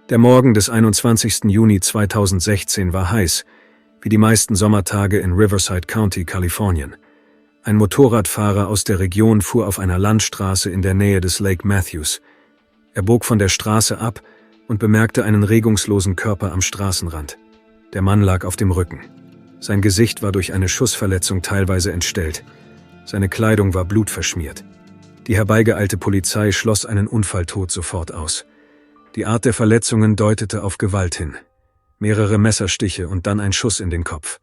Der Morgen des 21. Juni 2016 war heiß, wie die meisten Sommertage in Riverside County, Kalifornien. Ein Motorradfahrer aus der Region fuhr auf einer Landstraße in der Nähe des Lake Matthews. Er bog von der Straße ab und bemerkte einen regungslosen Körper am Straßenrand. Der Mann lag auf dem Rücken. Sein Gesicht war durch eine Schussverletzung teilweise entstellt. Seine Kleidung war blutverschmiert. Die herbeigeeilte Polizei schloss einen Unfalltod sofort aus. Die Art der Verletzungen deutete auf Gewalt hin. Mehrere Messerstiche und dann ein Schuss in den Kopf.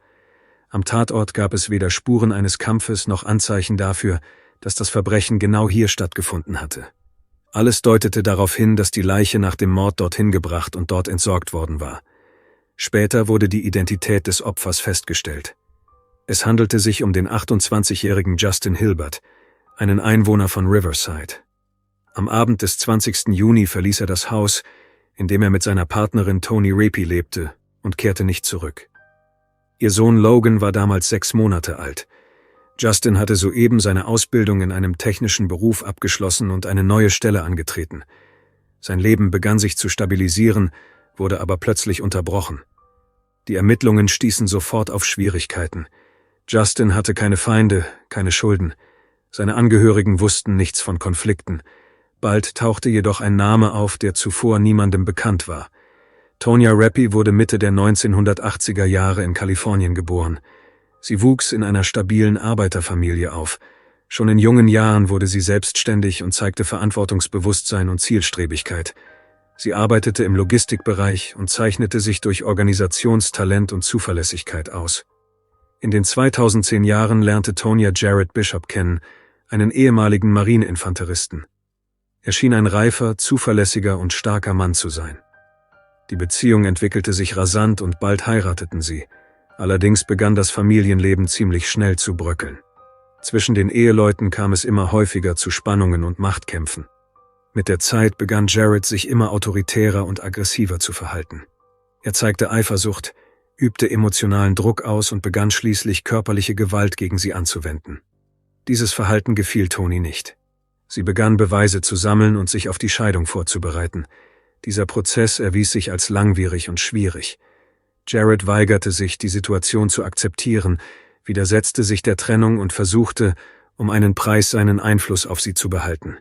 Am Tatort gab es weder Spuren eines Kampfes noch Anzeichen dafür, dass das Verbrechen genau hier stattgefunden hatte. Alles deutete darauf hin, dass die Leiche nach dem Mord dorthin gebracht und dort entsorgt worden war. Später wurde die Identität des Opfers festgestellt. Es handelte sich um den 28-jährigen Justin Hilbert, einen Einwohner von Riverside. Am Abend des 20. Juni verließ er das Haus, in dem er mit seiner Partnerin Toni Rapey lebte, und kehrte nicht zurück. Ihr Sohn Logan war damals 6 Monate alt. Justin hatte soeben seine Ausbildung in einem technischen Beruf abgeschlossen und eine neue Stelle angetreten. Sein Leben begann sich zu stabilisieren, wurde aber plötzlich unterbrochen. Die Ermittlungen stießen sofort auf Schwierigkeiten. Justin hatte keine Feinde, keine Schulden. Seine Angehörigen wussten nichts von Konflikten. Bald tauchte jedoch ein Name auf, der zuvor niemandem bekannt war. Tonya Rapey wurde Mitte der 1980er Jahre in Kalifornien geboren. Sie wuchs in einer stabilen Arbeiterfamilie auf. Schon in jungen Jahren wurde sie selbstständig und zeigte Verantwortungsbewusstsein und Zielstrebigkeit. Sie arbeitete im Logistikbereich und zeichnete sich durch Organisationstalent und Zuverlässigkeit aus. In den 2010 Jahren lernte Tonya Jared Bishop kennen, einen ehemaligen Marineinfanteristen. Er schien ein reifer, zuverlässiger und starker Mann zu sein. Die Beziehung entwickelte sich rasant und bald heirateten sie. Allerdings begann das Familienleben ziemlich schnell zu bröckeln. Zwischen den Eheleuten kam es immer häufiger zu Spannungen und Machtkämpfen. Mit der Zeit begann Jared sich immer autoritärer und aggressiver zu verhalten. Er zeigte Eifersucht, übte emotionalen Druck aus und begann schließlich körperliche Gewalt gegen sie anzuwenden. Dieses Verhalten gefiel Toni nicht. Sie begann Beweise zu sammeln und sich auf die Scheidung vorzubereiten. Dieser Prozess erwies sich als langwierig und schwierig. Jared weigerte sich, die Situation zu akzeptieren, widersetzte sich der Trennung und versuchte, um einen Preis seinen Einfluss auf sie zu behalten.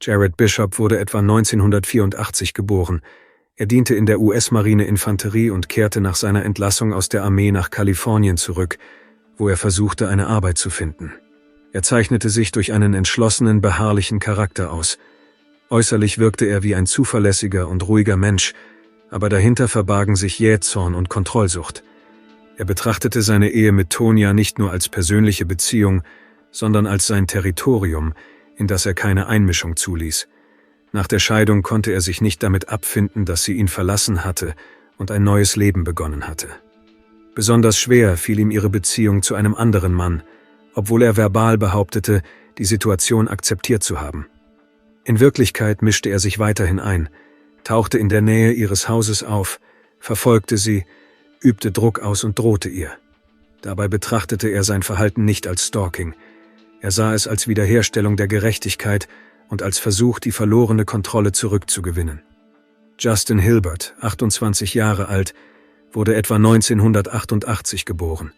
Jared Bishop wurde etwa 1984 geboren. Er diente in der US-Marine-Infanterie und kehrte nach seiner Entlassung aus der Armee nach Kalifornien zurück, wo er versuchte, eine Arbeit zu finden. Er zeichnete sich durch einen entschlossenen, beharrlichen Charakter aus. Äußerlich wirkte er wie ein zuverlässiger und ruhiger Mensch, aber dahinter verbargen sich Jähzorn und Kontrollsucht. Er betrachtete seine Ehe mit Tonya nicht nur als persönliche Beziehung, sondern als sein Territorium, in das er keine Einmischung zuließ. Nach der Scheidung konnte er sich nicht damit abfinden, dass sie ihn verlassen hatte und ein neues Leben begonnen hatte. Besonders schwer fiel ihm ihre Beziehung zu einem anderen Mann, obwohl er verbal behauptete, die Situation akzeptiert zu haben. In Wirklichkeit mischte er sich weiterhin ein, tauchte in der Nähe ihres Hauses auf, verfolgte sie, übte Druck aus und drohte ihr. Dabei betrachtete er sein Verhalten nicht als Stalking. Er sah es als Wiederherstellung der Gerechtigkeit und als Versuch, die verlorene Kontrolle zurückzugewinnen. Justin Hilbert, 28 Jahre alt, wurde etwa 1988 geboren.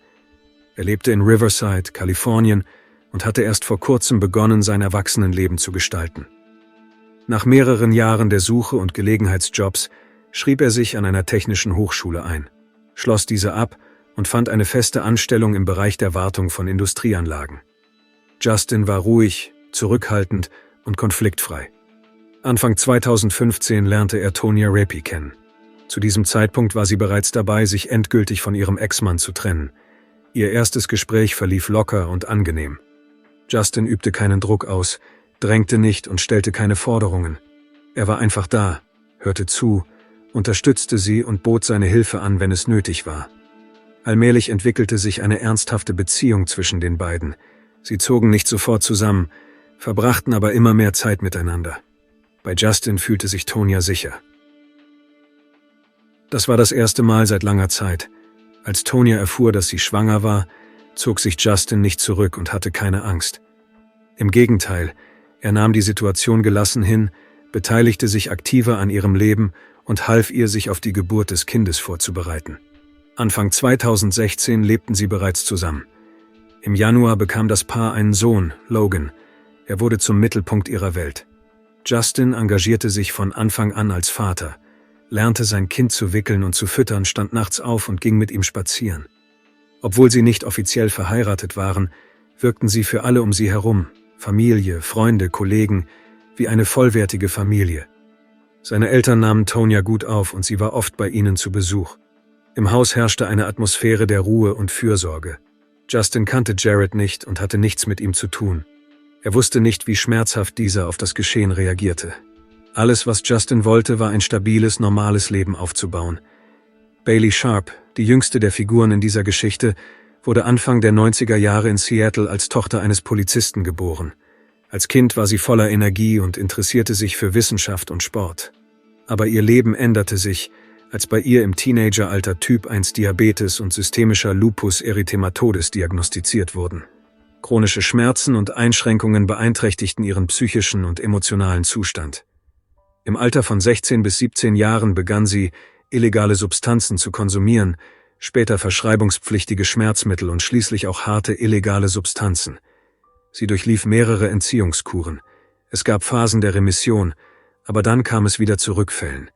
Er lebte in Riverside, Kalifornien und hatte erst vor kurzem begonnen, sein Erwachsenenleben zu gestalten. Nach mehreren Jahren der Suche und Gelegenheitsjobs schrieb er sich an einer technischen Hochschule ein, schloss diese ab und fand eine feste Anstellung im Bereich der Wartung von Industrieanlagen. Justin war ruhig, zurückhaltend und konfliktfrei. Anfang 2015 lernte er Tonya Rapey kennen. Zu diesem Zeitpunkt war sie bereits dabei, sich endgültig von ihrem Ex-Mann zu trennen. Ihr erstes Gespräch verlief locker und angenehm. Justin übte keinen Druck aus, drängte nicht und stellte keine Forderungen. Er war einfach da, hörte zu, unterstützte sie und bot seine Hilfe an, wenn es nötig war. Allmählich entwickelte sich eine ernsthafte Beziehung zwischen den beiden. Sie zogen nicht sofort zusammen, verbrachten aber immer mehr Zeit miteinander. Bei Justin fühlte sich Tonya sicher. Das war das erste Mal seit langer Zeit. Als Tonya erfuhr, dass sie schwanger war, zog sich Justin nicht zurück und hatte keine Angst. Im Gegenteil, er nahm die Situation gelassen hin, beteiligte sich aktiver an ihrem Leben und half ihr, sich auf die Geburt des Kindes vorzubereiten. Anfang 2016 lebten sie bereits zusammen. Im Januar bekam das Paar einen Sohn, Logan. Er wurde zum Mittelpunkt ihrer Welt. Justin engagierte sich von Anfang an als Vater, lernte sein Kind zu wickeln und zu füttern, stand nachts auf und ging mit ihm spazieren. Obwohl sie nicht offiziell verheiratet waren, wirkten sie für alle um sie herum, Familie, Freunde, Kollegen, wie eine vollwertige Familie. Seine Eltern nahmen Tonya gut auf und sie war oft bei ihnen zu Besuch. Im Haus herrschte eine Atmosphäre der Ruhe und Fürsorge. Justin kannte Jared nicht und hatte nichts mit ihm zu tun. Er wusste nicht, wie schmerzhaft dieser auf das Geschehen reagierte. Alles, was Justin wollte, war ein stabiles, normales Leben aufzubauen. Bailey Sharp, die jüngste der Figuren in dieser Geschichte, wurde Anfang der 90er Jahre in Seattle als Tochter eines Polizisten geboren. Als Kind war sie voller Energie und interessierte sich für Wissenschaft und Sport. Aber ihr Leben änderte sich, als bei ihr im Teenageralter Typ 1 Diabetes und systemischer Lupus erythematodes diagnostiziert wurden. Chronische Schmerzen und Einschränkungen beeinträchtigten ihren psychischen und emotionalen Zustand. Im Alter von 16 bis 17 Jahren begann sie, illegale Substanzen zu konsumieren, später verschreibungspflichtige Schmerzmittel und schließlich auch harte illegale Substanzen. Sie durchlief mehrere Entziehungskuren. Es gab Phasen der Remission, aber dann kam es wieder zu Rückfällen.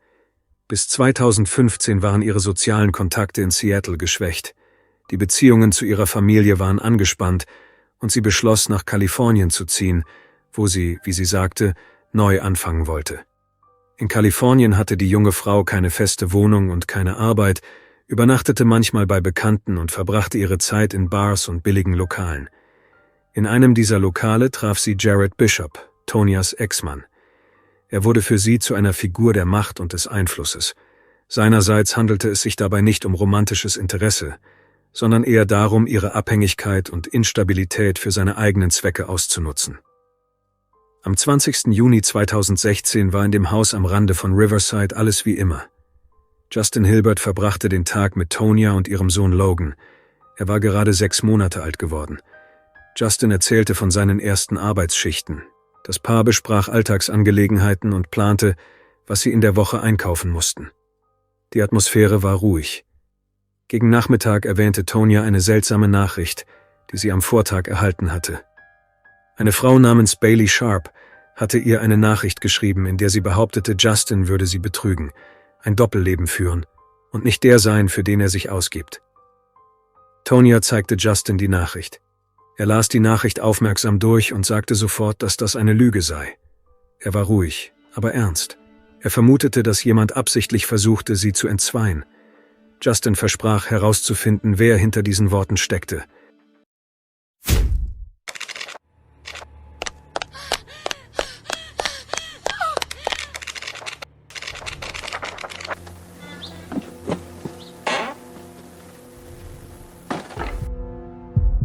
Bis 2015 waren ihre sozialen Kontakte in Seattle geschwächt. Die Beziehungen zu ihrer Familie waren angespannt und sie beschloss, nach Kalifornien zu ziehen, wo sie, wie sie sagte, neu anfangen wollte. In Kalifornien hatte die junge Frau keine feste Wohnung und keine Arbeit, übernachtete manchmal bei Bekannten und verbrachte ihre Zeit in Bars und billigen Lokalen. In einem dieser Lokale traf sie Jared Bishop, Tonyas Ex-Mann. Er wurde für sie zu einer Figur der Macht und des Einflusses. Seinerseits handelte es sich dabei nicht um romantisches Interesse, sondern eher darum, ihre Abhängigkeit und Instabilität für seine eigenen Zwecke auszunutzen. Am 20. Juni 2016 war in dem Haus am Rande von Riverside alles wie immer. Justin Hilbert verbrachte den Tag mit Tonya und ihrem Sohn Logan. Er war gerade 6 Monate alt geworden. Justin erzählte von seinen ersten Arbeitsschichten. Das Paar besprach Alltagsangelegenheiten und plante, was sie in der Woche einkaufen mussten. Die Atmosphäre war ruhig. Gegen Nachmittag erwähnte Tonya eine seltsame Nachricht, die sie am Vortag erhalten hatte. Eine Frau namens Bailey Sharp hatte ihr eine Nachricht geschrieben, in der sie behauptete, Justin würde sie betrügen, ein Doppelleben führen und nicht der sein, für den er sich ausgibt. Tonya zeigte Justin die Nachricht. Er las die Nachricht aufmerksam durch und sagte sofort, dass das eine Lüge sei. Er war ruhig, aber ernst. Er vermutete, dass jemand absichtlich versuchte, sie zu entzweien. Justin versprach, herauszufinden, wer hinter diesen Worten steckte.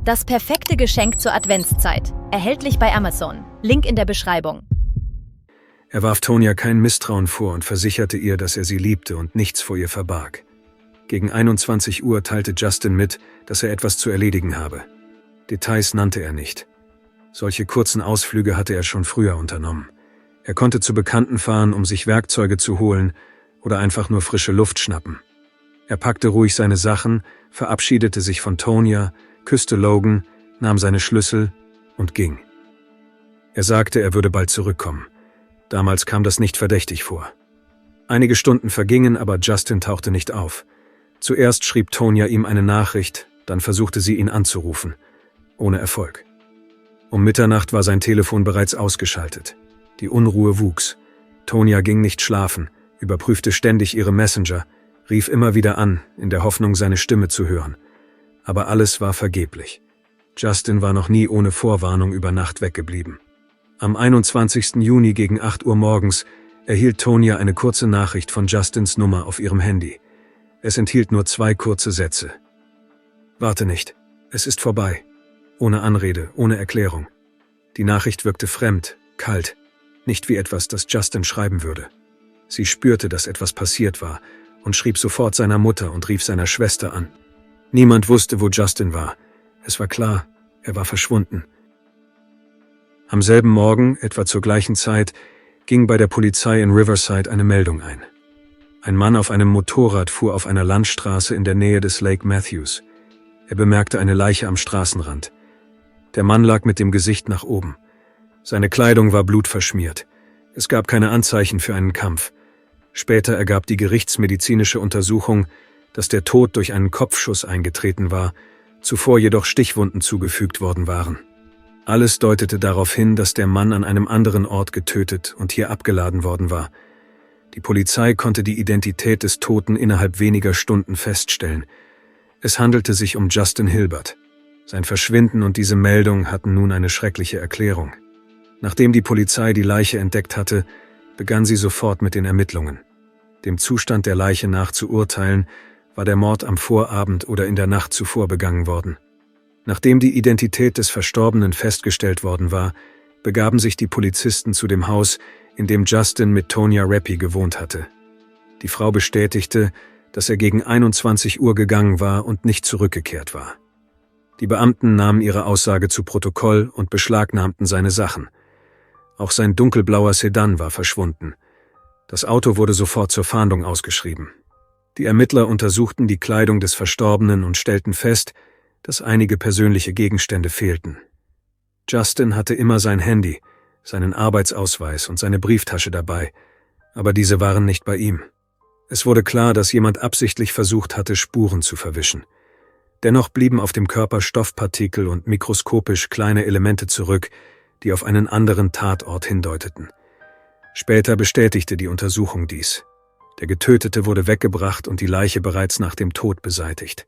Das perfekte Geschenk zur Adventszeit. Erhältlich bei Amazon. Link in der Beschreibung. Er warf Tonya kein Misstrauen vor und versicherte ihr, dass er sie liebte und nichts vor ihr verbarg. Gegen 21 Uhr teilte Justin mit, dass er etwas zu erledigen habe. Details nannte er nicht. Solche kurzen Ausflüge hatte er schon früher unternommen. Er konnte zu Bekannten fahren, um sich Werkzeuge zu holen oder einfach nur frische Luft schnappen. Er packte ruhig seine Sachen, verabschiedete sich von Tonya, küsste Logan, nahm seine Schlüssel und ging. Er sagte, er würde bald zurückkommen. Damals kam das nicht verdächtig vor. Einige Stunden vergingen, aber Justin tauchte nicht auf. Zuerst schrieb Tonya ihm eine Nachricht, dann versuchte sie ihn anzurufen. Ohne Erfolg. Um Mitternacht war sein Telefon bereits ausgeschaltet. Die Unruhe wuchs. Tonya ging nicht schlafen, überprüfte ständig ihre Messenger, rief immer wieder an, in der Hoffnung, seine Stimme zu hören. Aber alles war vergeblich. Justin war noch nie ohne Vorwarnung über Nacht weggeblieben. Am 21. Juni gegen 8 Uhr morgens erhielt Tonya eine kurze Nachricht von Justins Nummer auf ihrem Handy. Es enthielt nur 2 kurze Sätze. Warte nicht, es ist vorbei. Ohne Anrede, ohne Erklärung. Die Nachricht wirkte fremd, kalt, nicht wie etwas, das Justin schreiben würde. Sie spürte, dass etwas passiert war und schrieb sofort seiner Mutter und rief seiner Schwester an. Niemand wusste, wo Justin war. Es war klar, er war verschwunden. Am selben Morgen, etwa zur gleichen Zeit, ging bei der Polizei in Riverside eine Meldung ein. Ein Mann auf einem Motorrad fuhr auf einer Landstraße in der Nähe des Lake Matthews. Er bemerkte eine Leiche am Straßenrand. Der Mann lag mit dem Gesicht nach oben. Seine Kleidung war blutverschmiert. Es gab keine Anzeichen für einen Kampf. Später ergab die gerichtsmedizinische Untersuchung, dass der Tod durch einen Kopfschuss eingetreten war, zuvor jedoch Stichwunden zugefügt worden waren. Alles deutete darauf hin, dass der Mann an einem anderen Ort getötet und hier abgeladen worden war. Die Polizei konnte die Identität des Toten innerhalb weniger Stunden feststellen. Es handelte sich um Justin Hilbert. Sein Verschwinden und diese Meldung hatten nun eine schreckliche Erklärung. Nachdem die Polizei die Leiche entdeckt hatte, begann sie sofort mit den Ermittlungen. Dem Zustand der Leiche nach zu urteilen, war der Mord am Vorabend oder in der Nacht zuvor begangen worden. Nachdem die Identität des Verstorbenen festgestellt worden war, begaben sich die Polizisten zu dem Haus, in dem Justin mit Tonya Rappi gewohnt hatte. Die Frau bestätigte, dass er gegen 21 Uhr gegangen war und nicht zurückgekehrt war. Die Beamten nahmen ihre Aussage zu Protokoll und beschlagnahmten seine Sachen. Auch sein dunkelblauer Sedan war verschwunden. Das Auto wurde sofort zur Fahndung ausgeschrieben. Die Ermittler untersuchten die Kleidung des Verstorbenen und stellten fest, dass einige persönliche Gegenstände fehlten. Justin hatte immer sein Handy, seinen Arbeitsausweis und seine Brieftasche dabei, aber diese waren nicht bei ihm. Es wurde klar, dass jemand absichtlich versucht hatte, Spuren zu verwischen. Dennoch blieben auf dem Körper Stoffpartikel und mikroskopisch kleine Elemente zurück, die auf einen anderen Tatort hindeuteten. Später bestätigte die Untersuchung dies. Der Getötete wurde weggebracht und die Leiche bereits nach dem Tod beseitigt.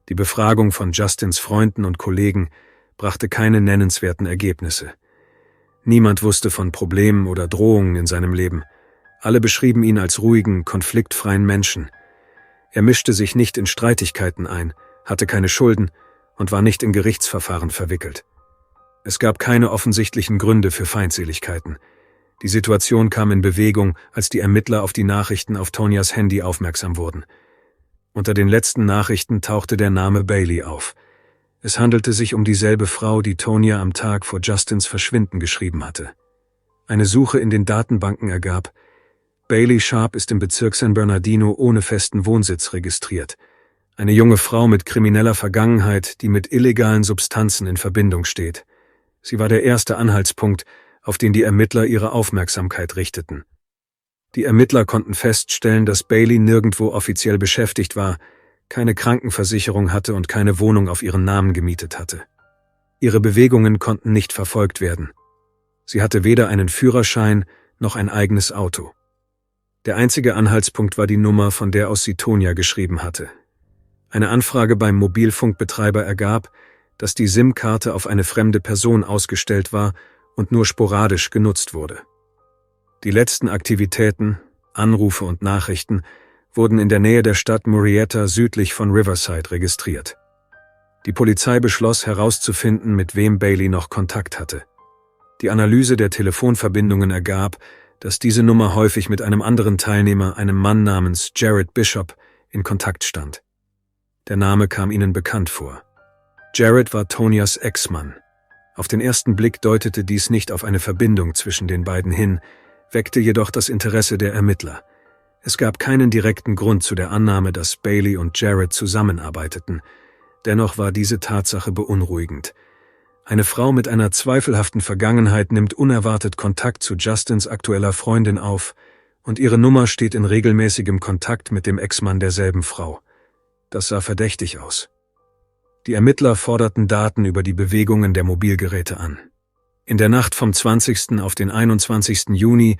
Die Befragung von Justins Freunden und Kollegen brachte keine nennenswerten Ergebnisse. Niemand wusste von Problemen oder Drohungen in seinem Leben. Alle beschrieben ihn als ruhigen, konfliktfreien Menschen. Er mischte sich nicht in Streitigkeiten ein, hatte keine Schulden und war nicht in Gerichtsverfahren verwickelt. Es gab keine offensichtlichen Gründe für Feindseligkeiten. Die Situation kam in Bewegung, als die Ermittler auf die Nachrichten auf Tonyas Handy aufmerksam wurden. Unter den letzten Nachrichten tauchte der Name Bailey auf. Es handelte sich um dieselbe Frau, die Tonya am Tag vor Justins Verschwinden geschrieben hatte. Eine Suche in den Datenbanken ergab, Bailey Sharp ist im Bezirk San Bernardino ohne festen Wohnsitz registriert. Eine junge Frau mit krimineller Vergangenheit, die mit illegalen Substanzen in Verbindung steht. Sie war der erste Anhaltspunkt, auf den die Ermittler ihre Aufmerksamkeit richteten. Die Ermittler konnten feststellen, dass Bailey nirgendwo offiziell beschäftigt war, keine Krankenversicherung hatte und keine Wohnung auf ihren Namen gemietet hatte. Ihre Bewegungen konnten nicht verfolgt werden. Sie hatte weder einen Führerschein noch ein eigenes Auto. Der einzige Anhaltspunkt war die Nummer, von der aus sie Tonya geschrieben hatte. Eine Anfrage beim Mobilfunkbetreiber ergab, dass die SIM-Karte auf eine fremde Person ausgestellt war und nur sporadisch genutzt wurde. Die letzten Aktivitäten, Anrufe und Nachrichten wurden in der Nähe der Stadt Murrieta südlich von Riverside registriert. Die Polizei beschloss herauszufinden, mit wem Bailey noch Kontakt hatte. Die Analyse der Telefonverbindungen ergab, dass diese Nummer häufig mit einem anderen Teilnehmer, einem Mann namens Jared Bishop, in Kontakt stand. Der Name kam ihnen bekannt vor. Jared war Tonyas Ex-Mann. Auf den ersten Blick deutete dies nicht auf eine Verbindung zwischen den beiden hin, weckte jedoch das Interesse der Ermittler. Es gab keinen direkten Grund zu der Annahme, dass Bailey und Jared zusammenarbeiteten. Dennoch war diese Tatsache beunruhigend. Eine Frau mit einer zweifelhaften Vergangenheit nimmt unerwartet Kontakt zu Justins aktueller Freundin auf und ihre Nummer steht in regelmäßigem Kontakt mit dem Ex-Mann derselben Frau. Das sah verdächtig aus. Die Ermittler forderten Daten über die Bewegungen der Mobilgeräte an. In der Nacht vom 20. auf den 21. Juni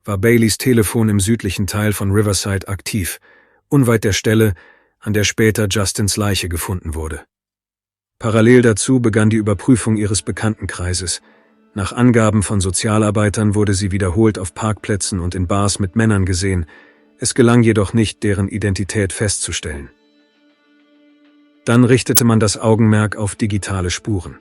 war Baileys Telefon im südlichen Teil von Riverside aktiv, unweit der Stelle, an der später Justins Leiche gefunden wurde. Parallel dazu begann die Überprüfung ihres Bekanntenkreises. Nach Angaben von Sozialarbeitern wurde sie wiederholt auf Parkplätzen und in Bars mit Männern gesehen, es gelang jedoch nicht, deren Identität festzustellen. Dann richtete man das Augenmerk auf digitale Spuren.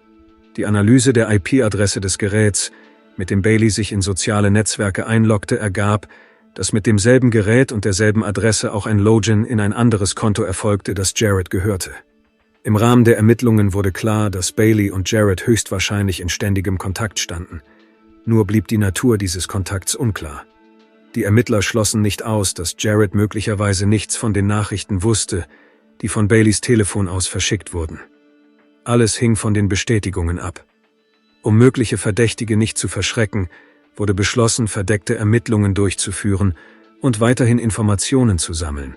Die Analyse der IP-Adresse des Geräts, mit dem Bailey sich in soziale Netzwerke einloggte, ergab, dass mit demselben Gerät und derselben Adresse auch ein Login in ein anderes Konto erfolgte, das Jared gehörte. Im Rahmen der Ermittlungen wurde klar, dass Bailey und Jared höchstwahrscheinlich in ständigem Kontakt standen. Nur blieb die Natur dieses Kontakts unklar. Die Ermittler schlossen nicht aus, dass Jared möglicherweise nichts von den Nachrichten wusste, die von Baileys Telefon aus verschickt wurden. Alles hing von den Bestätigungen ab. Um mögliche Verdächtige nicht zu verschrecken, wurde beschlossen, verdeckte Ermittlungen durchzuführen und weiterhin Informationen zu sammeln,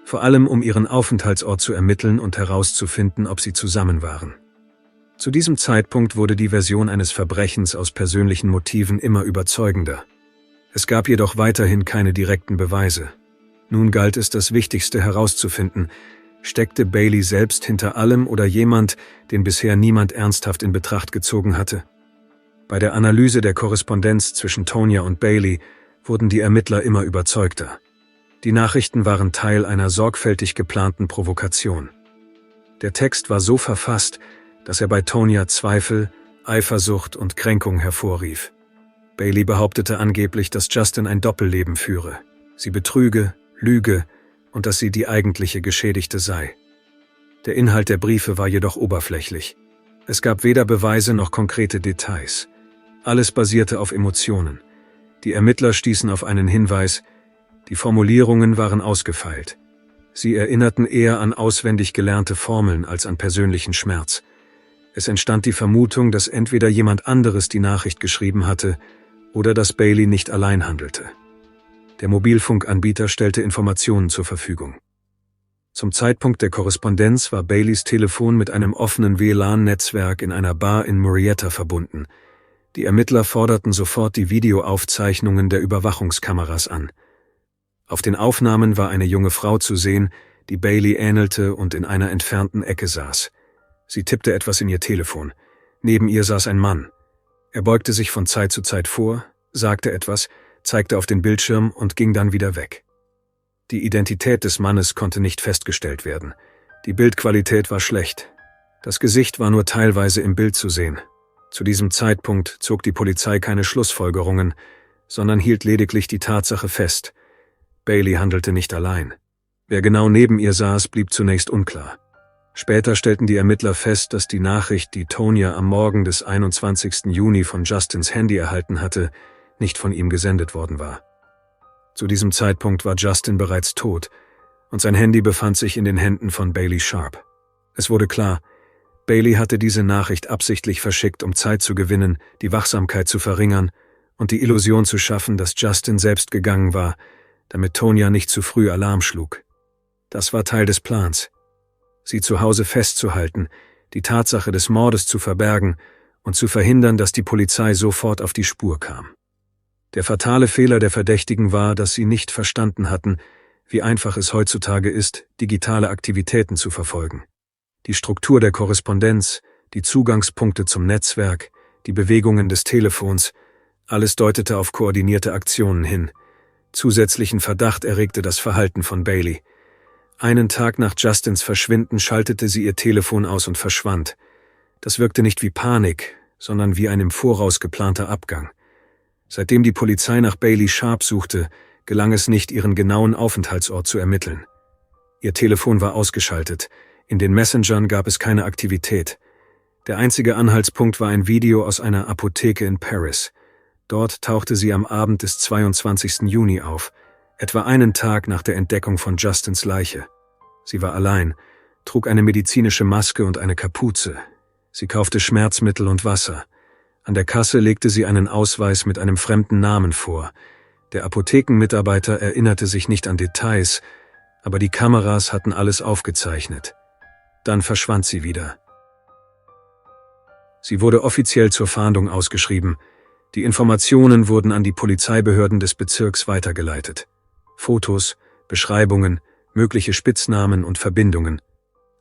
vor allem um ihren Aufenthaltsort zu ermitteln und herauszufinden, ob sie zusammen waren. Zu diesem Zeitpunkt wurde die Version eines Verbrechens aus persönlichen Motiven immer überzeugender. Es gab jedoch weiterhin keine direkten Beweise. Nun galt es, das Wichtigste herauszufinden: Steckte Bailey selbst hinter allem oder jemand, den bisher niemand ernsthaft in Betracht gezogen hatte? Bei der Analyse der Korrespondenz zwischen Tonya und Bailey wurden die Ermittler immer überzeugter. Die Nachrichten waren Teil einer sorgfältig geplanten Provokation. Der Text war so verfasst, dass er bei Tonya Zweifel, Eifersucht und Kränkung hervorrief. Bailey behauptete angeblich, dass Justin ein Doppelleben führe. Sie betrüge, lüge und dass sie die eigentliche Geschädigte sei. Der Inhalt der Briefe war jedoch oberflächlich. Es gab weder Beweise noch konkrete Details. Alles basierte auf Emotionen. Die Ermittler stießen auf einen Hinweis: Die Formulierungen waren ausgefeilt. Sie erinnerten eher an auswendig gelernte Formeln als an persönlichen Schmerz. Es entstand die Vermutung, dass entweder jemand anderes die Nachricht geschrieben hatte oder dass Bailey nicht allein handelte. Der Mobilfunkanbieter stellte Informationen zur Verfügung. Zum Zeitpunkt der Korrespondenz war Baileys Telefon mit einem offenen WLAN-Netzwerk in einer Bar in Murrieta verbunden. Die Ermittler forderten sofort die Videoaufzeichnungen der Überwachungskameras an. Auf den Aufnahmen war eine junge Frau zu sehen, die Bailey ähnelte und in einer entfernten Ecke saß. Sie tippte etwas in ihr Telefon. Neben ihr saß ein Mann. Er beugte sich von Zeit zu Zeit vor, sagte etwas, zeigte auf den Bildschirm und ging dann wieder weg. Die Identität des Mannes konnte nicht festgestellt werden. Die Bildqualität war schlecht. Das Gesicht war nur teilweise im Bild zu sehen. Zu diesem Zeitpunkt zog die Polizei keine Schlussfolgerungen, sondern hielt lediglich die Tatsache fest: Bailey handelte nicht allein. Wer genau neben ihr saß, blieb zunächst unklar. Später stellten die Ermittler fest, dass die Nachricht, die Tonya am Morgen des 21. Juni von Justins Handy erhalten hatte, nicht von ihm gesendet worden war. Zu diesem Zeitpunkt war Justin bereits tot und sein Handy befand sich in den Händen von Bailey Sharp. Es wurde klar: Bailey hatte diese Nachricht absichtlich verschickt, um Zeit zu gewinnen, die Wachsamkeit zu verringern und die Illusion zu schaffen, dass Justin selbst gegangen war, damit Tonya nicht zu früh Alarm schlug. Das war Teil des Plans: Sie zu Hause festzuhalten, die Tatsache des Mordes zu verbergen und zu verhindern, dass die Polizei sofort auf die Spur kam. Der fatale Fehler der Verdächtigen war, dass sie nicht verstanden hatten, wie einfach es heutzutage ist, digitale Aktivitäten zu verfolgen. Die Struktur der Korrespondenz, die Zugangspunkte zum Netzwerk, die Bewegungen des Telefons, alles deutete auf koordinierte Aktionen hin. Zusätzlichen Verdacht erregte das Verhalten von Bailey. Einen Tag nach Justins Verschwinden schaltete sie ihr Telefon aus und verschwand. Das wirkte nicht wie Panik, sondern wie ein im Voraus geplanter Abgang. Seitdem die Polizei nach Bailey Sharp suchte, gelang es nicht, ihren genauen Aufenthaltsort zu ermitteln. Ihr Telefon war ausgeschaltet, in den Messengern gab es keine Aktivität. Der einzige Anhaltspunkt war ein Video aus einer Apotheke in Paris. Dort tauchte sie am Abend des 22. Juni auf, etwa einen Tag nach der Entdeckung von Justins Leiche. Sie war allein, trug eine medizinische Maske und eine Kapuze. Sie kaufte Schmerzmittel und Wasser. An der Kasse legte sie einen Ausweis mit einem fremden Namen vor. Der Apothekenmitarbeiter erinnerte sich nicht an Details, aber die Kameras hatten alles aufgezeichnet. Dann verschwand sie wieder. Sie wurde offiziell zur Fahndung ausgeschrieben. Die Informationen wurden an die Polizeibehörden des Bezirks weitergeleitet. Fotos, Beschreibungen, mögliche Spitznamen und Verbindungen.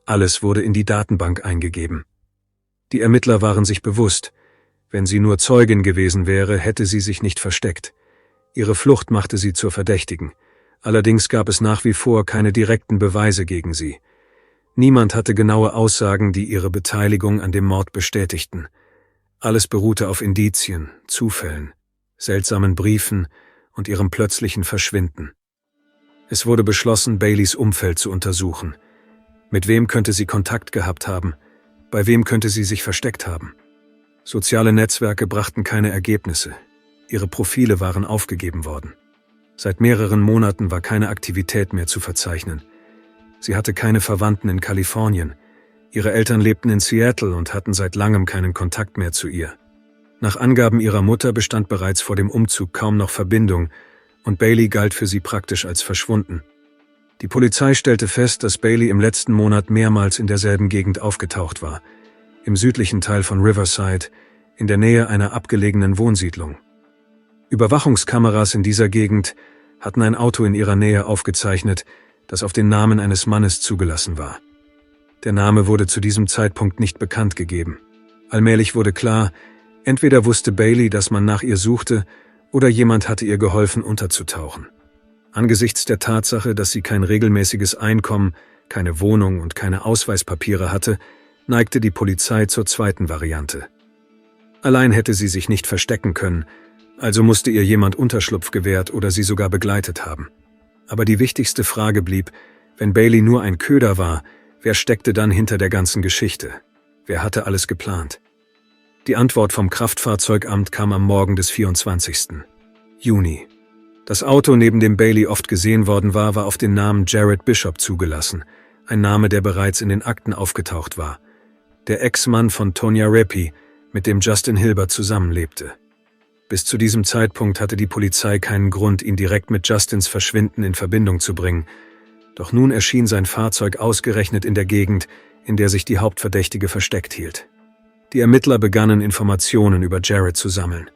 Alles wurde in die Datenbank eingegeben. Die Ermittler waren sich bewusst: Wenn sie nur Zeugin gewesen wäre, hätte sie sich nicht versteckt. Ihre Flucht machte sie zur Verdächtigen. Allerdings gab es nach wie vor keine direkten Beweise gegen sie. Niemand hatte genaue Aussagen, die ihre Beteiligung an dem Mord bestätigten. Alles beruhte auf Indizien, Zufällen, seltsamen Briefen und ihrem plötzlichen Verschwinden. Es wurde beschlossen, Baileys Umfeld zu untersuchen. Mit wem könnte sie Kontakt gehabt haben? Bei wem könnte sie sich versteckt haben? Soziale Netzwerke brachten keine Ergebnisse. Ihre Profile waren aufgegeben worden. Seit mehreren Monaten war keine Aktivität mehr zu verzeichnen. Sie hatte keine Verwandten in Kalifornien. Ihre Eltern lebten in Seattle und hatten seit langem keinen Kontakt mehr zu ihr. Nach Angaben ihrer Mutter bestand bereits vor dem Umzug kaum noch Verbindung und Bailey galt für sie praktisch als verschwunden. Die Polizei stellte fest, dass Bailey im letzten Monat mehrmals in derselben Gegend aufgetaucht war, im südlichen Teil von Riverside, in der Nähe einer abgelegenen Wohnsiedlung. Überwachungskameras in dieser Gegend hatten ein Auto in ihrer Nähe aufgezeichnet, das auf den Namen eines Mannes zugelassen war. Der Name wurde zu diesem Zeitpunkt nicht bekannt gegeben. Allmählich wurde klar, entweder wusste Bailey, dass man nach ihr suchte, oder jemand hatte ihr geholfen, unterzutauchen. Angesichts der Tatsache, dass sie kein regelmäßiges Einkommen, keine Wohnung und keine Ausweispapiere hatte, neigte die Polizei zur zweiten Variante. Allein hätte sie sich nicht verstecken können, also musste ihr jemand Unterschlupf gewährt oder sie sogar begleitet haben. Aber die wichtigste Frage blieb, wenn Bailey nur ein Köder war, wer steckte dann hinter der ganzen Geschichte? Wer hatte alles geplant? Die Antwort vom Kraftfahrzeugamt kam am Morgen des 24. Juni. Das Auto, neben dem Bailey oft gesehen worden war, war auf den Namen Jared Bishop zugelassen, ein Name, der bereits in den Akten aufgetaucht war. Der Ex-Mann von Tonya Rappi, mit dem Justin Hilbert zusammenlebte. Bis zu diesem Zeitpunkt hatte die Polizei keinen Grund, ihn direkt mit Justins Verschwinden in Verbindung zu bringen. Doch nun erschien sein Fahrzeug ausgerechnet in der Gegend, in der sich die Hauptverdächtige versteckt hielt. Die Ermittler begannen, Informationen über Jared zu sammeln.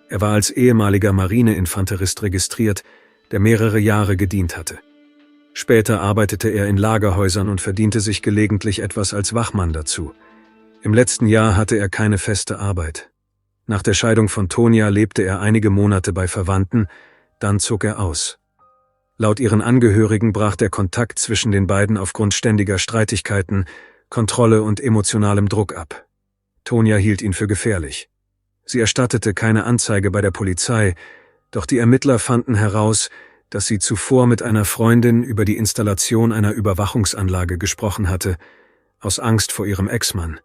Er war als ehemaliger Marineinfanterist registriert, der mehrere Jahre gedient hatte. Später arbeitete er in Lagerhäusern und verdiente sich gelegentlich etwas als Wachmann dazu. Im letzten Jahr hatte er keine feste Arbeit. Nach der Scheidung von Tonya lebte er einige Monate bei Verwandten, dann zog er aus. Laut ihren Angehörigen brach der Kontakt zwischen den beiden aufgrund ständiger Streitigkeiten, Kontrolle und emotionalem Druck ab. Tonya hielt ihn für gefährlich. Sie erstattete keine Anzeige bei der Polizei, doch die Ermittler fanden heraus, dass sie zuvor mit einer Freundin über die Installation einer Überwachungsanlage gesprochen hatte, aus Angst vor ihrem Ex-Mann.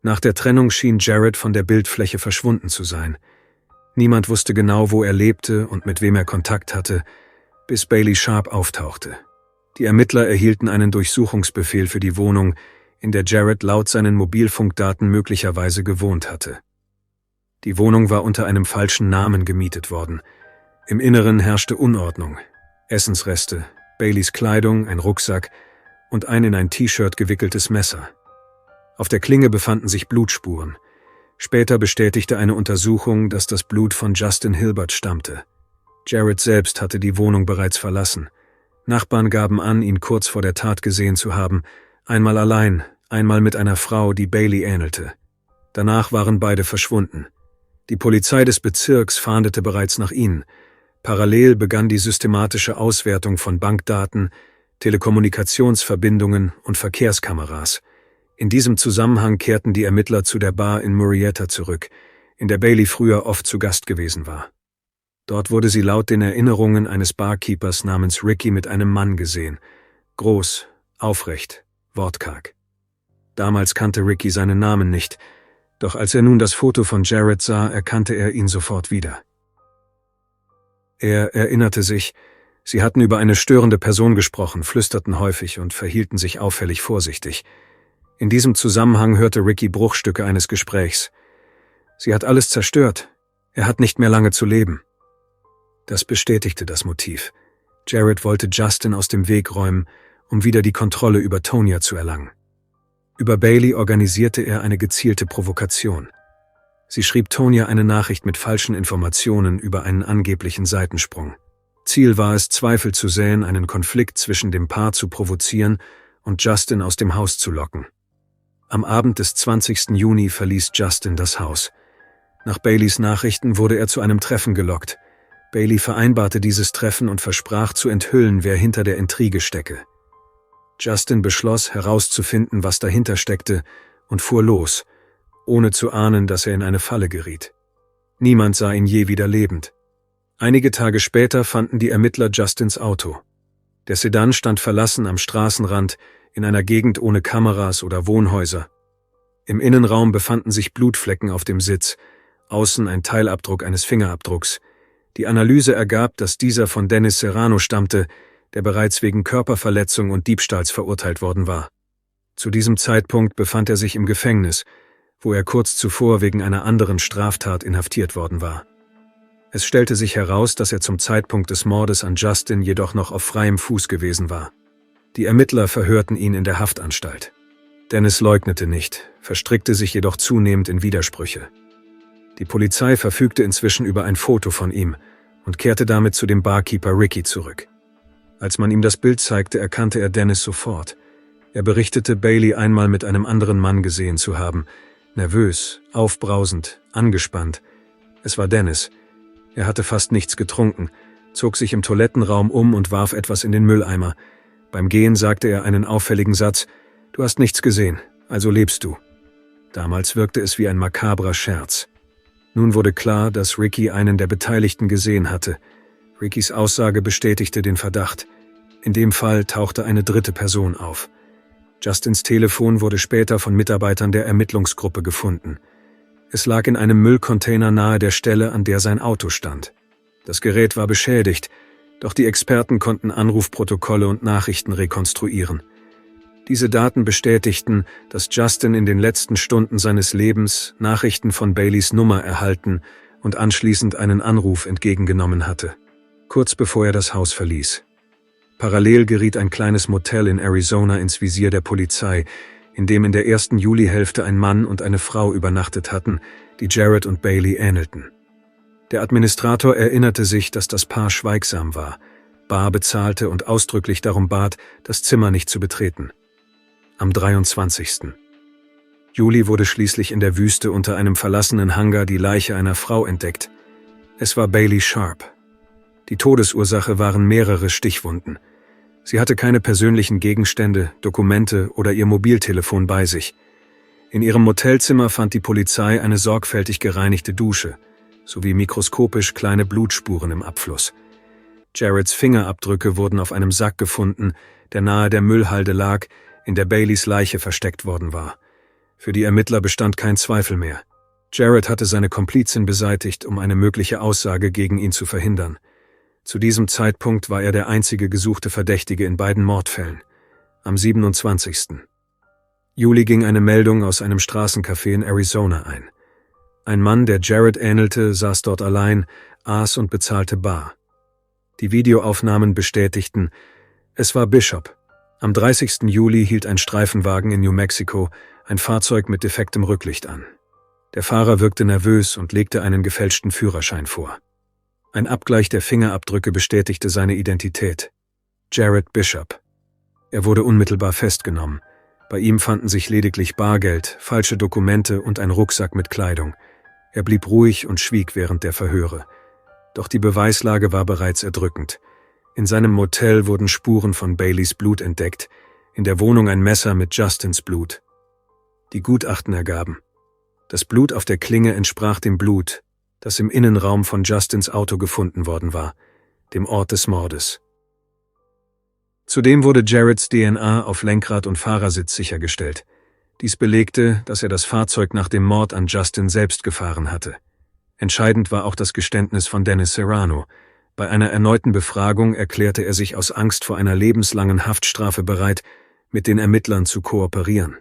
Nach der Trennung schien Jared von der Bildfläche verschwunden zu sein. Niemand wusste genau, wo er lebte und mit wem er Kontakt hatte, bis Bailey Sharp auftauchte. Die Ermittler erhielten einen Durchsuchungsbefehl für die Wohnung, in der Jared laut seinen Mobilfunkdaten möglicherweise gewohnt hatte. Die Wohnung war unter einem falschen Namen gemietet worden. Im Inneren herrschte Unordnung. Essensreste, Baileys Kleidung, ein Rucksack und ein in ein T-Shirt gewickeltes Messer. Auf der Klinge befanden sich Blutspuren. Später bestätigte eine Untersuchung, dass das Blut von Justin Hilbert stammte. Jared selbst hatte die Wohnung bereits verlassen. Nachbarn gaben an, ihn kurz vor der Tat gesehen zu haben, einmal allein, einmal mit einer Frau, die Bailey ähnelte. Danach waren beide verschwunden. Die Polizei des Bezirks fahndete bereits nach ihnen. Parallel begann die systematische Auswertung von Bankdaten, Telekommunikationsverbindungen und Verkehrskameras. In diesem Zusammenhang kehrten die Ermittler zu der Bar in Murrieta zurück, in der Bailey früher oft zu Gast gewesen war. Dort wurde sie laut den Erinnerungen eines Barkeepers namens Ricky mit einem Mann gesehen. Groß, aufrecht, wortkarg. Damals kannte Ricky seinen Namen nicht, doch als er nun das Foto von Jared sah, erkannte er ihn sofort wieder. Er erinnerte sich, sie hatten über eine störende Person gesprochen, flüsterten häufig und verhielten sich auffällig vorsichtig. In diesem Zusammenhang hörte Ricky Bruchstücke eines Gesprächs. Sie hat alles zerstört. Er hat nicht mehr lange zu leben. Das bestätigte das Motiv. Jared wollte Justin aus dem Weg räumen, um wieder die Kontrolle über Tonya zu erlangen. Über Bailey organisierte er eine gezielte Provokation. Sie schrieb Tonya eine Nachricht mit falschen Informationen über einen angeblichen Seitensprung. Ziel war es, Zweifel zu säen, einen Konflikt zwischen dem Paar zu provozieren und Justin aus dem Haus zu locken. Am Abend des 20. Juni verließ Justin das Haus. Nach Baileys Nachrichten wurde er zu einem Treffen gelockt. Bailey vereinbarte dieses Treffen und versprach zu enthüllen, wer hinter der Intrige stecke. Justin beschloss, herauszufinden, was dahinter steckte, und fuhr los, ohne zu ahnen, dass er in eine Falle geriet. Niemand sah ihn je wieder lebend. Einige Tage später fanden die Ermittler Justins Auto. Der Sedan stand verlassen am Straßenrand, in einer Gegend ohne Kameras oder Wohnhäuser. Im Innenraum befanden sich Blutflecken auf dem Sitz, außen ein Teilabdruck eines Fingerabdrucks. Die Analyse ergab, dass dieser von Dennis Serrano stammte, der bereits wegen Körperverletzung und Diebstahls verurteilt worden war. Zu diesem Zeitpunkt befand er sich im Gefängnis, wo er kurz zuvor wegen einer anderen Straftat inhaftiert worden war. Es stellte sich heraus, dass er zum Zeitpunkt des Mordes an Justin jedoch noch auf freiem Fuß gewesen war. Die Ermittler verhörten ihn in der Haftanstalt. Dennis leugnete nicht, verstrickte sich jedoch zunehmend in Widersprüche. Die Polizei verfügte inzwischen über ein Foto von ihm und kehrte damit zu dem Barkeeper Ricky zurück. Als man ihm das Bild zeigte, erkannte er Dennis sofort. Er berichtete, Bailey einmal mit einem anderen Mann gesehen zu haben. Nervös, aufbrausend, angespannt. Es war Dennis. Er hatte fast nichts getrunken, zog sich im Toilettenraum um und warf etwas in den Mülleimer. Beim Gehen sagte er einen auffälligen Satz: »Du hast nichts gesehen, also lebst du.« Damals wirkte es wie ein makabrer Scherz. Nun wurde klar, dass Ricky einen der Beteiligten gesehen hatte. Rickys Aussage bestätigte den Verdacht. In dem Fall tauchte eine dritte Person auf. Justins Telefon wurde später von Mitarbeitern der Ermittlungsgruppe gefunden. Es lag in einem Müllcontainer nahe der Stelle, an der sein Auto stand. Das Gerät war beschädigt, doch die Experten konnten Anrufprotokolle und Nachrichten rekonstruieren. Diese Daten bestätigten, dass Justin in den letzten Stunden seines Lebens Nachrichten von Baileys Nummer erhalten und anschließend einen Anruf entgegengenommen hatte, kurz bevor er das Haus verließ. Parallel geriet ein kleines Motel in Arizona ins Visier der Polizei, in dem in der ersten Julihälfte ein Mann und eine Frau übernachtet hatten, die Jared und Bailey ähnelten. Der Administrator erinnerte sich, dass das Paar schweigsam war, bar bezahlte und ausdrücklich darum bat, das Zimmer nicht zu betreten. Am 23. Juli wurde schließlich in der Wüste unter einem verlassenen Hangar die Leiche einer Frau entdeckt. Es war Bailey Sharp. Die Todesursache waren mehrere Stichwunden. Sie hatte keine persönlichen Gegenstände, Dokumente oder ihr Mobiltelefon bei sich. In ihrem Motelzimmer fand die Polizei eine sorgfältig gereinigte Dusche, sowie mikroskopisch kleine Blutspuren im Abfluss. Jareds Fingerabdrücke wurden auf einem Sack gefunden, der nahe der Müllhalde lag, in der Baileys Leiche versteckt worden war. Für die Ermittler bestand kein Zweifel mehr. Jared hatte seine Komplizin beseitigt, um eine mögliche Aussage gegen ihn zu verhindern. Zu diesem Zeitpunkt war er der einzige gesuchte Verdächtige in beiden Mordfällen. Am 27. Juli ging eine Meldung aus einem Straßencafé in Arizona ein. Ein Mann, der Jared ähnelte, saß dort allein, aß und bezahlte bar. Die Videoaufnahmen bestätigten, es war Bishop. Am 30. Juli hielt ein Streifenwagen in New Mexico ein Fahrzeug mit defektem Rücklicht an. Der Fahrer wirkte nervös und legte einen gefälschten Führerschein vor. Ein Abgleich der Fingerabdrücke bestätigte seine Identität. Jared Bishop. Er wurde unmittelbar festgenommen. Bei ihm fanden sich lediglich Bargeld, falsche Dokumente und ein Rucksack mit Kleidung. Er blieb ruhig und schwieg während der Verhöre. Doch die Beweislage war bereits erdrückend. In seinem Motel wurden Spuren von Baileys Blut entdeckt, in der Wohnung ein Messer mit Justins Blut. Die Gutachten ergaben: Das Blut auf der Klinge entsprach dem Blut, das im Innenraum von Justins Auto gefunden worden war, dem Ort des Mordes. Zudem wurde Jareds DNA auf Lenkrad und Fahrersitz sichergestellt. Dies belegte, dass er das Fahrzeug nach dem Mord an Justin selbst gefahren hatte. Entscheidend war auch das Geständnis von Dennis Serrano. Bei einer erneuten Befragung erklärte er sich aus Angst vor einer lebenslangen Haftstrafe bereit, mit den Ermittlern zu kooperieren.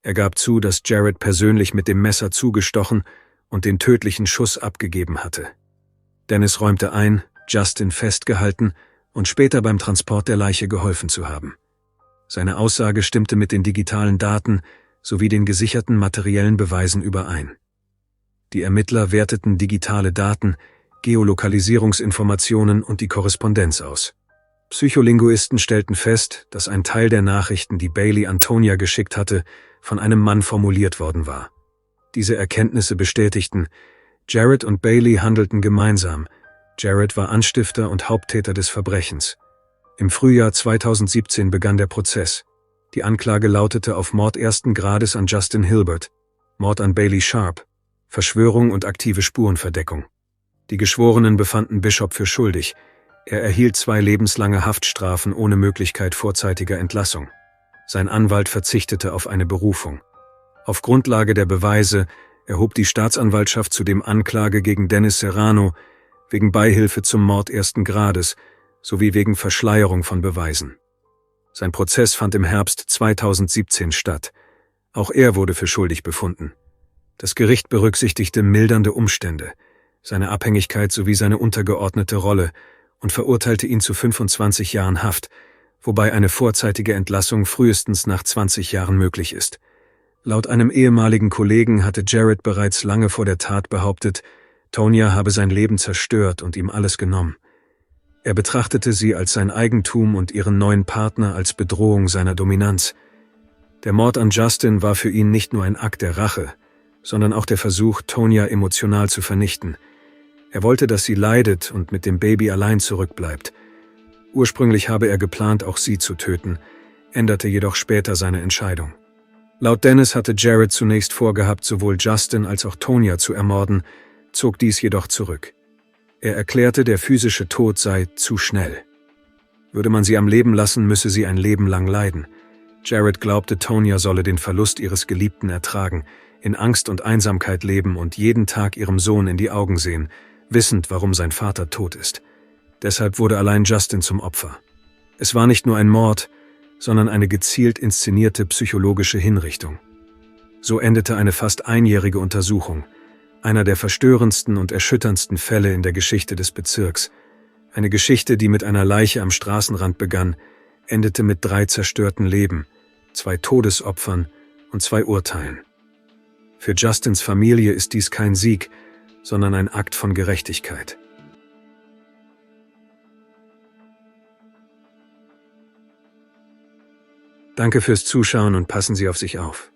Er gab zu, dass Jared persönlich mit dem Messer zugestochen und den tödlichen Schuss abgegeben hatte. Dennis räumte ein, Justin festgehalten und später beim Transport der Leiche geholfen zu haben. Seine Aussage stimmte mit den digitalen Daten sowie den gesicherten materiellen Beweisen überein. Die Ermittler werteten digitale Daten, Geolokalisierungsinformationen und die Korrespondenz aus. Psycholinguisten stellten fest, dass ein Teil der Nachrichten, die Bailey an Tonya geschickt hatte, von einem Mann formuliert worden war. Diese Erkenntnisse bestätigten, Jared und Bailey handelten gemeinsam. Jared war Anstifter und Haupttäter des Verbrechens. Im Frühjahr 2017 begann der Prozess. Die Anklage lautete auf Mord ersten Grades an Justin Hilbert, Mord an Bailey Sharp, Verschwörung und aktive Spurenverdeckung. Die Geschworenen befanden Bishop für schuldig. Er erhielt 2 lebenslange Haftstrafen ohne Möglichkeit vorzeitiger Entlassung. Sein Anwalt verzichtete auf eine Berufung. Auf Grundlage der Beweise erhob die Staatsanwaltschaft zudem Anklage gegen Dennis Serrano wegen Beihilfe zum Mord ersten Grades sowie wegen Verschleierung von Beweisen. Sein Prozess fand im Herbst 2017 statt. Auch er wurde für schuldig befunden. Das Gericht berücksichtigte mildernde Umstände, seine Abhängigkeit sowie seine untergeordnete Rolle und verurteilte ihn zu 25 Jahren Haft, wobei eine vorzeitige Entlassung frühestens nach 20 Jahren möglich ist. Laut einem ehemaligen Kollegen hatte Jared bereits lange vor der Tat behauptet, Tonya habe sein Leben zerstört und ihm alles genommen. Er betrachtete sie als sein Eigentum und ihren neuen Partner als Bedrohung seiner Dominanz. Der Mord an Justin war für ihn nicht nur ein Akt der Rache, sondern auch der Versuch, Tonya emotional zu vernichten. Er wollte, dass sie leidet und mit dem Baby allein zurückbleibt. Ursprünglich habe er geplant, auch sie zu töten, änderte jedoch später seine Entscheidung. Laut Dennis hatte Jared zunächst vorgehabt, sowohl Justin als auch Tonya zu ermorden, zog dies jedoch zurück. Er erklärte, der physische Tod sei zu schnell. Würde man sie am Leben lassen, müsse sie ein Leben lang leiden. Jared glaubte, Tonya solle den Verlust ihres Geliebten ertragen, in Angst und Einsamkeit leben und jeden Tag ihrem Sohn in die Augen sehen, wissend, warum sein Vater tot ist. Deshalb wurde allein Justin zum Opfer. Es war nicht nur ein Mord, sondern eine gezielt inszenierte psychologische Hinrichtung. So endete eine fast einjährige Untersuchung, einer der verstörendsten und erschütterndsten Fälle in der Geschichte des Bezirks. Eine Geschichte, die mit einer Leiche am Straßenrand begann, endete mit 3 zerstörten Leben, 2 Todesopfern und 2 Urteilen. Für Justins Familie ist dies kein Sieg, sondern ein Akt von Gerechtigkeit. Danke fürs Zuschauen und passen Sie auf sich auf.